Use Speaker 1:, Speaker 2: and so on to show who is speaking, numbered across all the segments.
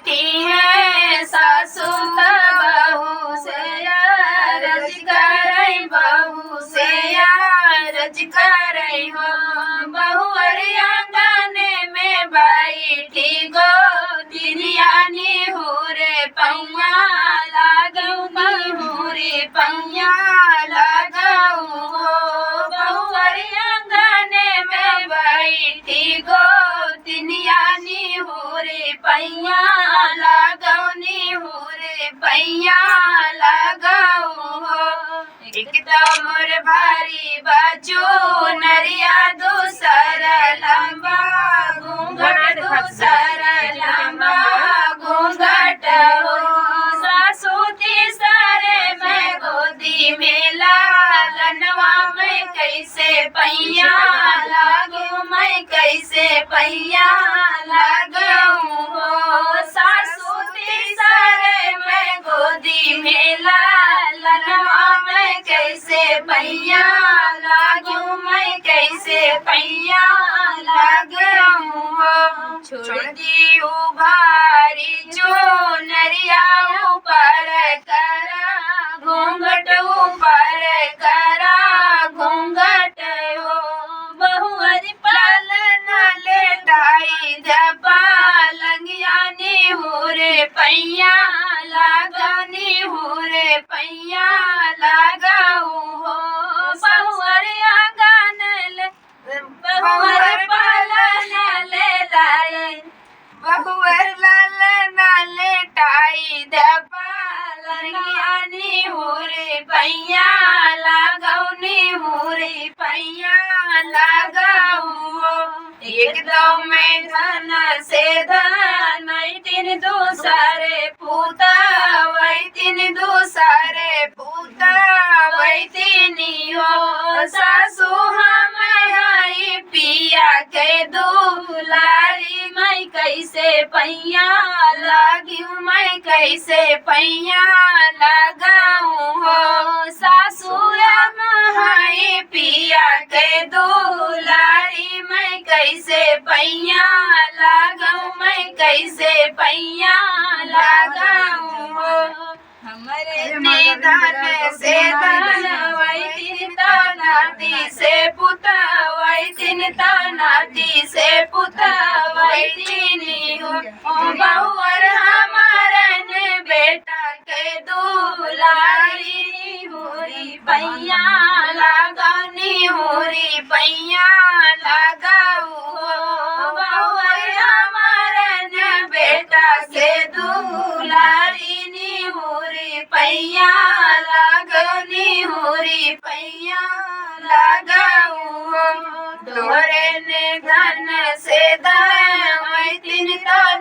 Speaker 1: बैठी है सासू त बहू से अरज करई बहू से अरज करई हो बहुअर आंगन में बैठी गो तिनियानी हुरे पैया लागऊ हुरे पैया लागऊ हो बहुअर आंगन में बैठी गो तिनियानी हुरे पैया लागौनी हुरे पैया लागऊ हो एकदम मोर भारी बाजू नरिया दूसर लंबा घूंघट दूसर लंबा घूंघट हो सासू तीसरे में गोदी में लालनवा में कैसे पैया लागू मैं कैसे पैया लागू हो सासू तीसरे में गोदी में लालनवा मैं कैसे पैया लागू मैं कैसे पैया लागू हो छोड़ दी उभारी जो नरिया ऊपर करा घूंघट ऊपर करा घूंघट हो बहुअर पालन लेटाई दबा लंगियानी हुरे पैया लागनी हुरे पैया लगाऊ हो बहुअर आंगन बहुअर पालन लेटाई बहुअर लालन लेटाई दबा लंगियानी हुरे पैया लागौनी हुरे पैया लगाऊ हो एकदम में धन से धन तीन दूसरे पूता वही तीन दूसरे पूता वही तीनी हो सासू हम हाई पिया के दुलारी मैं कैसे पैया लागिऊ मैं कैसे पैया लगाऊ हो सासू हम हाई पिया के दुलारी मैं कैसे पैया लगाऊ मैं कैसे पैया लगाऊ हो हमारे निधन से धन वही तीन नाती से पुता वही तीन नाती से पुता वही तीनी हो बहुअर हमारन बेटा के दुलारी होरी पैया लागनी होरी पैया लगाऊ हो बहुअर हमारन बेटा के दुलारी होरी पैया लागनी होरी पैया लगाऊ हो तोरे ने धन से धन वही तीन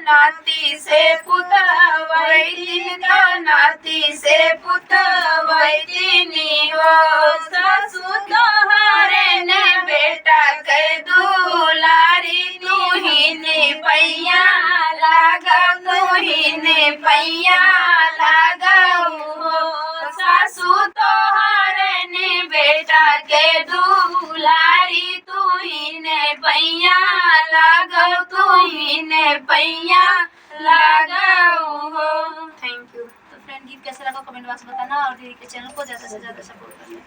Speaker 1: नाती से पुता वही तीन नाती से पुता वही तीनी हो सासू तोहरे ने बेटा के दुलारी तू ही ने पैया लागा तू ही ने पैया लगाऊ हो सासू तोहरे ने बेटा के दुलारी तू ही ने पैया लगाऊ तू ही ने पैया लगाऊ हो। Thank you. तो फ्रेंड गीत कैसा लगा कमेंट बॉक्स में बताना और दीदी के चैनल को ज़्यादा से ज़्यादा सपोर्ट करना।